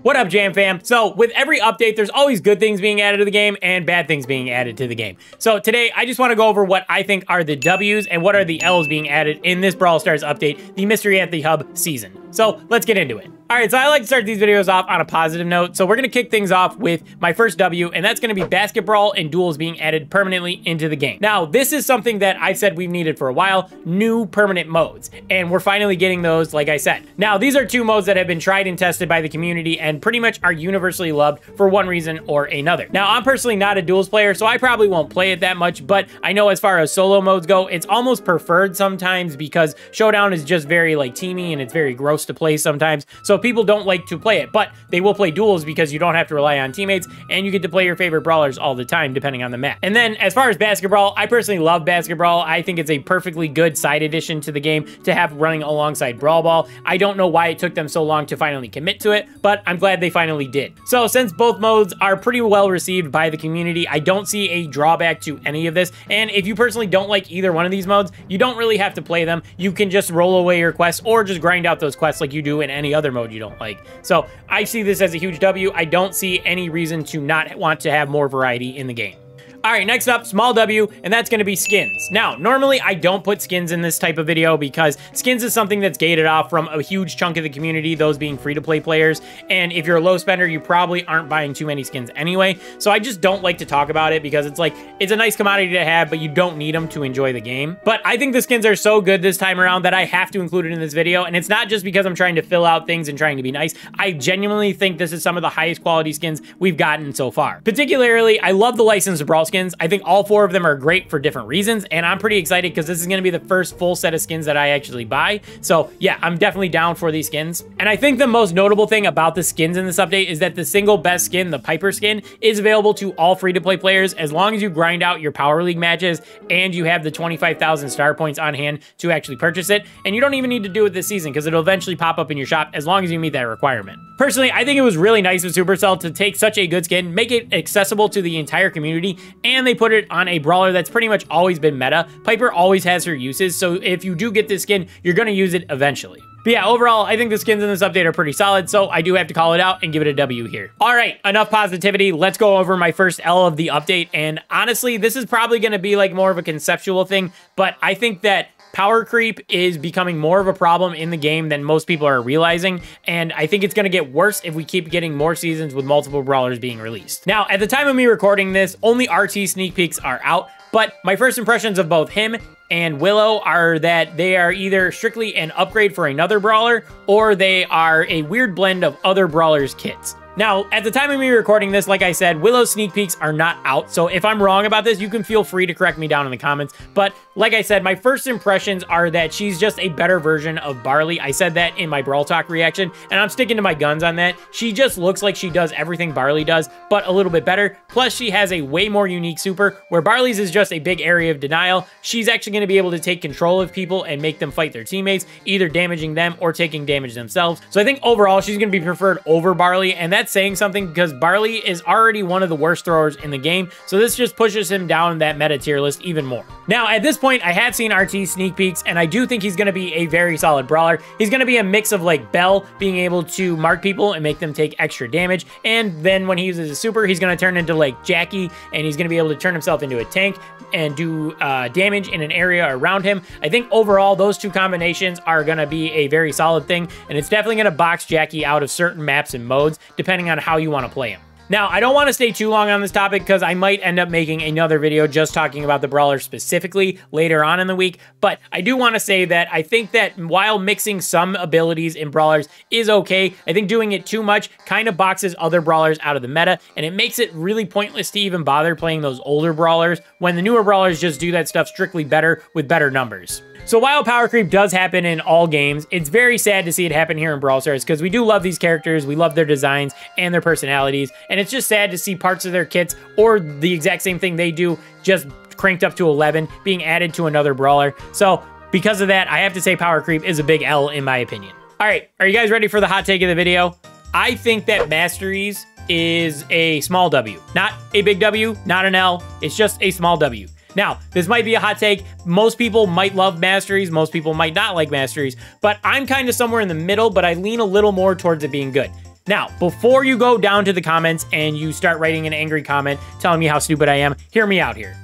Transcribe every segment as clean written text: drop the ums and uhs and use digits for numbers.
What up, Jam fam? So with every update, there's always good things being added to the game and bad things being added to the game. So today, I just want to go over what I think are the W's and what are the L's being added in this Brawl Stars update, the Mystery at the Hub season. So let's get into it. All right, so I like to start these videos off on a positive note. So we're gonna kick things off with my first W, and that's gonna be Basketbrawl and Duels being added permanently into the game. Now, this is something that I've said we've needed for a while, new permanent modes, and we're finally getting those, like I said. Now, these are two modes that have been tried and tested by the community and pretty much are universally loved for one reason or another. Now, I'm personally not a Duels player, so I probably won't play it that much, but I know as far as solo modes go, it's almost preferred sometimes because Showdown is just very like teamy and it's very gross to play sometimes, so people don't like to play it, but they will play Duels because you don't have to rely on teammates and you get to play your favorite brawlers all the time depending on the map. And then as far as Basketbrawl, I personally love Basketbrawl. I think it's a perfectly good side addition to the game to have running alongside Brawl Ball. I don't know why it took them so long to finally commit to it, but I'm glad they finally did. So since both modes are pretty well received by the community, I don't see a drawback to any of this. And if you personally don't like either one of these modes, you don't really have to play them. You can just roll away your quests or just grind out those quests like you do in any other mode you don't like. So I see this as a huge W. I don't see any reason to not want to have more variety in the game. All right, next up, small W, and that's gonna be skins. Now, normally I don't put skins in this type of video because skins is something that's gated off from a huge chunk of the community, those being free-to-play players, and if you're a low spender, you probably aren't buying too many skins anyway, so I just don't like to talk about it because it's like, it's a nice commodity to have, but you don't need them to enjoy the game. But I think the skins are so good this time around that I have to include it in this video, and it's not just because I'm trying to fill out things and trying to be nice. I genuinely think this is some of the highest quality skins we've gotten so far. Particularly, I love the licensed Brawl skins. I think all four of them are great for different reasons, and I'm pretty excited because this is going to be the first full set of skins that I actually buy. So yeah, I'm definitely down for these skins. And I think the most notable thing about the skins in this update is that the single best skin, the Piper skin, is available to all free-to-play players as long as you grind out your Power League matches and you have the 25,000 star points on hand to actually purchase it. And you don't even need to do it this season because it'll eventually pop up in your shop as long as you meet that requirement. Personally, I think it was really nice of Supercell to take such a good skin, make it accessible to the entire community, and they put it on a brawler that's pretty much always been meta. Piper always has her uses, so if you do get this skin, you're gonna use it eventually. But yeah, overall, I think the skins in this update are pretty solid, so I do have to call it out and give it a W here. All right, enough positivity. Let's go over my first L of the update, and honestly, this is probably gonna be like more of a conceptual thing, but I think that power creep is becoming more of a problem in the game than most people are realizing, and I think it's going to get worse if we keep getting more seasons with multiple brawlers being released. Now, at the time of me recording this, only RT sneak peeks are out, but my first impressions of both him and Willow are that they are either strictly an upgrade for another brawler, or they are a weird blend of other brawlers' kits. Now, at the time of me recording this, like I said, Willow's sneak peeks are not out, so if I'm wrong about this, you can feel free to correct me down in the comments, but like I said, my first impressions are that she's just a better version of Barley. I said that in my Brawl Talk reaction, and I'm sticking to my guns on that. She just looks like she does everything Barley does, but a little bit better, plus she has a way more unique super, where Barley's is just a big area of denial. She's actually going to be able to take control of people and make them fight their teammates, either damaging them or taking damage themselves, so I think overall, she's going to be preferred over Barley, and that's saying something because Barley is already one of the worst throwers in the game, so this just pushes him down that meta tier list even more. Now, at this point, I have seen RT sneak peeks, and I do think he's going to be a very solid brawler. He's going to be a mix of like Belle being able to mark people and make them take extra damage, and then when he uses a super, he's going to turn into like Jackie, and he's going to be able to turn himself into a tank and do damage in an area around him. I think overall, those two combinations are going to be a very solid thing, and it's definitely going to box Jackie out of certain maps and modes, depending on how you want to play him. Now, I don't want to stay too long on this topic because I might end up making another video just talking about the brawler specifically later on in the week, but I do want to say that I think that while mixing some abilities in brawlers is okay, I think doing it too much kind of boxes other brawlers out of the meta, and it makes it really pointless to even bother playing those older brawlers when the newer brawlers just do that stuff strictly better with better numbers. So while power creep does happen in all games, it's very sad to see it happen here in Brawl Stars because we do love these characters, we love their designs and their personalities, and it's just sad to see parts of their kits or the exact same thing they do just cranked up to 11 being added to another brawler. So because of that, I have to say power creep is a big L in my opinion. All right, are you guys ready for the hot take of the video? I think that Masteries is a small W. Not a big W, not an L, it's just a small W. Now, this might be a hot take. Most people might love Masteries, most people might not like Masteries, but I'm kind of somewhere in the middle, but I lean a little more towards it being good. Now, before you go down to the comments and you start writing an angry comment telling me how stupid I am, hear me out here.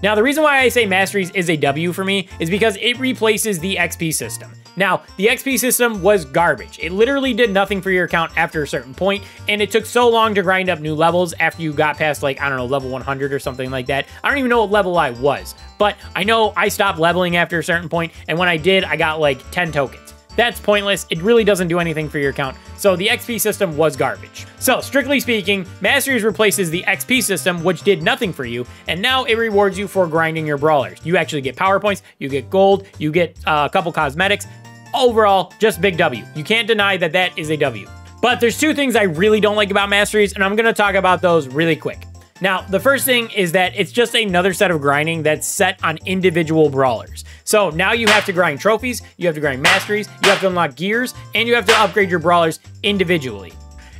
Now, the reason why I say Masteries is a W for me is because it replaces the XP system. Now, the XP system was garbage. It literally did nothing for your account after a certain point, and it took so long to grind up new levels after you got past, like, I don't know, level 100 or something like that. I don't even know what level I was, but I know I stopped leveling after a certain point, and when I did, I got, like, 10 tokens. That's pointless. It really doesn't do anything for your account. So the XP system was garbage. So strictly speaking, Masteries replaces the XP system, which did nothing for you, and now it rewards you for grinding your brawlers. You actually get power points, you get gold, you get a couple cosmetics. Overall, just big W. You can't deny that that is a W. But there's two things I really don't like about Masteries, and I'm gonna talk about those really quick. Now, the first thing is that it's just another set of grinding that's set on individual brawlers. So now you have to grind trophies, you have to grind masteries, you have to unlock gears, and you have to upgrade your brawlers individually.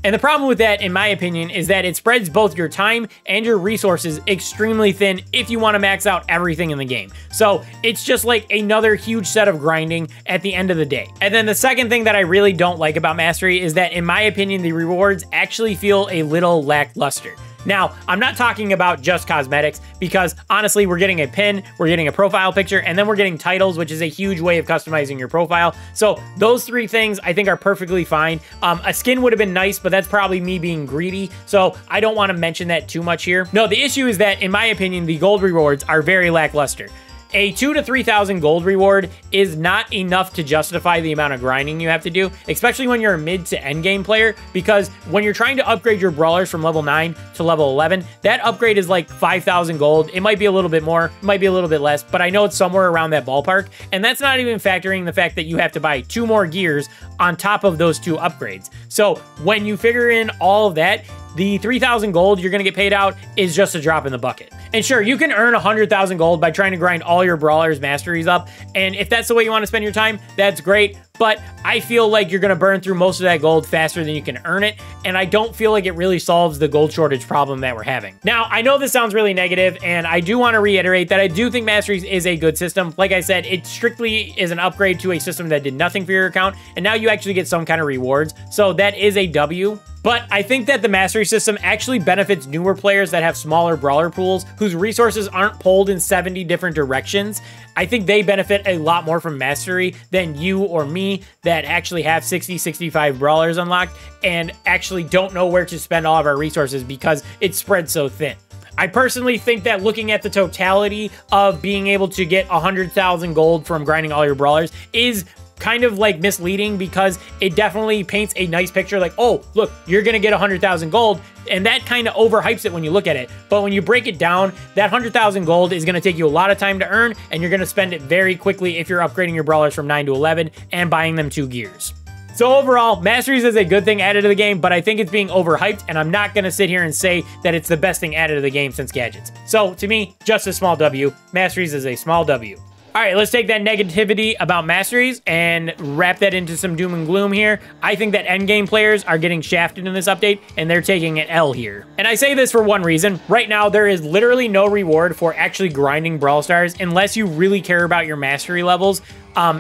And the problem with that, in my opinion, is that it spreads both your time and your resources extremely thin if you want to max out everything in the game. So it's just like another huge set of grinding at the end of the day. And then the second thing that I really don't like about Mastery is that, in my opinion, the rewards actually feel a little lackluster. Now, I'm not talking about just cosmetics because honestly, we're getting a pin, we're getting a profile picture, and then we're getting titles, which is a huge way of customizing your profile. So those three things I think are perfectly fine. A skin would have been nice, but that's probably me being greedy. So I don't want to mention that too much here. No, the issue is that, in my opinion, the gold rewards are very lackluster. A 2,000 to 3,000 gold reward is not enough to justify the amount of grinding you have to do, especially when you're a mid to end game player, because when you're trying to upgrade your brawlers from level 9 to level 11, that upgrade is like 5,000 gold. It might be a little bit more, it might be a little bit less, but I know it's somewhere around that ballpark, and that's not even factoring the fact that you have to buy 2 more gears on top of those 2 upgrades. So when you figure in all of that, the 3,000 gold you're going to get paid out is just a drop in the bucket. And sure, you can earn 100,000 gold by trying to grind all your brawlers masteries up. And if that's the way you want to spend your time, that's great. But I feel like you're going to burn through most of that gold faster than you can earn it. And I don't feel like it really solves the gold shortage problem that we're having. Now, I know this sounds really negative, and I do want to reiterate that I do think Masteries is a good system. Like I said, it strictly is an upgrade to a system that did nothing for your account. And now you actually get some kind of rewards. So that is a W. But I think that the Mastery system actually benefits newer players that have smaller brawler pools whose resources aren't pulled in 70 different directions. I think they benefit a lot more from Mastery than you or me that actually have 60, 65 brawlers unlocked and actually don't know where to spend all of our resources because it's spread so thin. I personally think that looking at the totality of being able to get 100,000 gold from grinding all your brawlers is kind of like misleading, because it definitely paints a nice picture like, oh, look, you're gonna get 100,000 gold, and that kind of overhypes it when you look at it. But when you break it down, that 100,000 gold is gonna take you a lot of time to earn, and you're gonna spend it very quickly if you're upgrading your brawlers from 9 to 11 and buying them 2 gears. So overall, Masteries is a good thing added to the game, but I think it's being overhyped, and I'm not gonna sit here and say that it's the best thing added to the game since gadgets. So to me, just a small W. Masteries is a small W. All right, let's take that negativity about Masteries and wrap that into some doom and gloom here. I think that endgame players are getting shafted in this update, and they're taking an L here. And I say this for one reason. Right now, there is literally no reward for actually grinding Brawl Stars unless you really care about your mastery levels.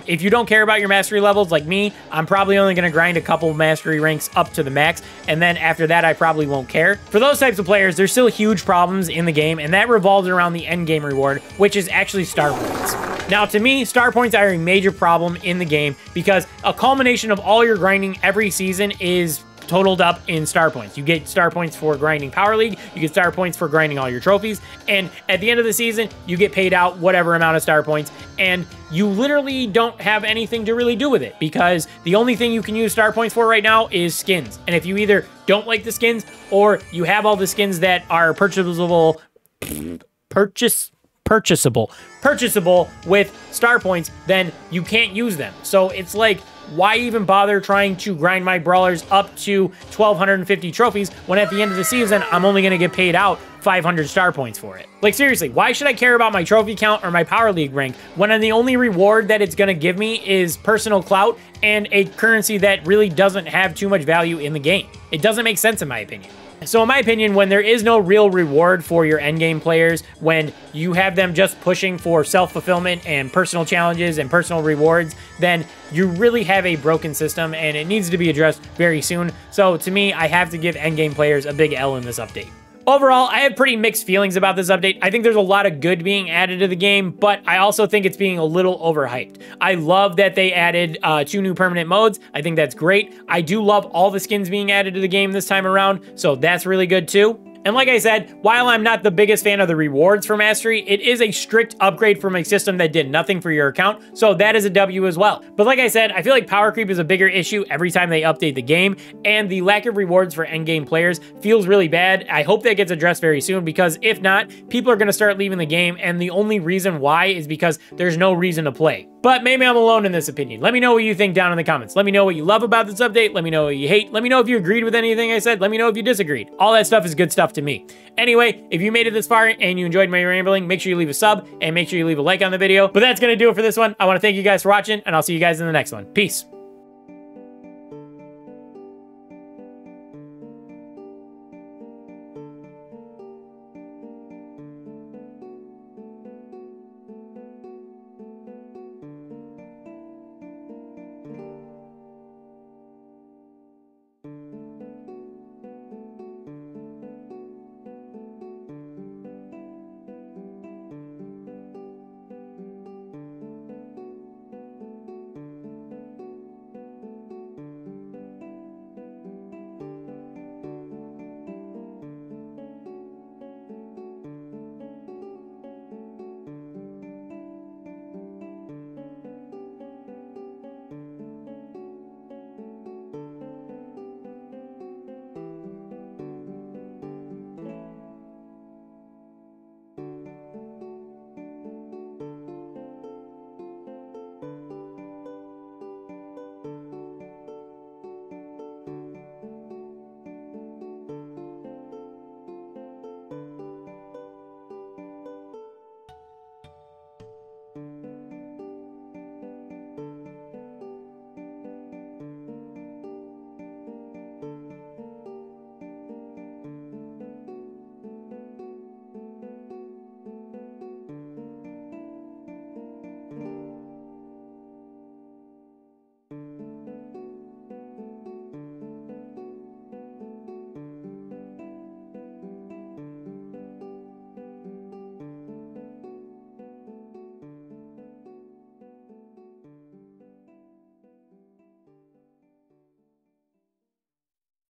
If you don't care about your mastery levels like me, I'm probably only going to grind a couple of mastery ranks up to the max, and then after that, I probably won't care. For those types of players, there's still huge problems in the game, and that revolves around the end game reward, which is actually star points. Now, to me, star points are a major problem in the game because a culmination of all your grinding every season is totaled up in star points. You get star points for grinding Power League, you get star points for grinding all your trophies, and at the end of the season, you get paid out whatever amount of star points, and you literally don't have anything to really do with it because the only thing you can use star points for right now is skins. And if you either don't like the skins or you have all the skins that are purchasable with star points, then you can't use them. So it's like, why even bother trying to grind my brawlers up to 1,250 trophies when at the end of the season, I'm only going to get paid out 500 star points for it? Like, seriously, why should I care about my trophy count or my Power League rank when the only reward that it's going to give me is personal clout and a currency that really doesn't have too much value in the game? It doesn't make sense in my opinion. So in my opinion, when there is no real reward for your endgame players, when you have them just pushing for self-fulfillment and personal challenges and personal rewards, then you really have a broken system and it needs to be addressed very soon. So to me, I have to give endgame players a big L in this update. Overall, I have pretty mixed feelings about this update. I think there's a lot of good being added to the game, but I also think it's being a little overhyped. I love that they added 2 new permanent modes. I think that's great. I do love all the skins being added to the game this time around, so that's really good too. And like I said, while I'm not the biggest fan of the rewards for Mastery, it is a strict upgrade from a system that did nothing for your account, so that is a W as well. But like I said, I feel like power creep is a bigger issue every time they update the game, and the lack of rewards for endgame players feels really bad. I hope that gets addressed very soon, because if not, people are going to start leaving the game, and the only reason why is because there's no reason to play. But maybe I'm alone in this opinion. Let me know what you think down in the comments. Let me know what you love about this update. Let me know what you hate. Let me know if you agreed with anything I said. Let me know if you disagreed. All that stuff is good stuff to me. Anyway, if you made it this far and you enjoyed my rambling, make sure you leave a sub and make sure you leave a like on the video. But that's going to do it for this one. I want to thank you guys for watching, and I'll see you guys in the next one. Peace.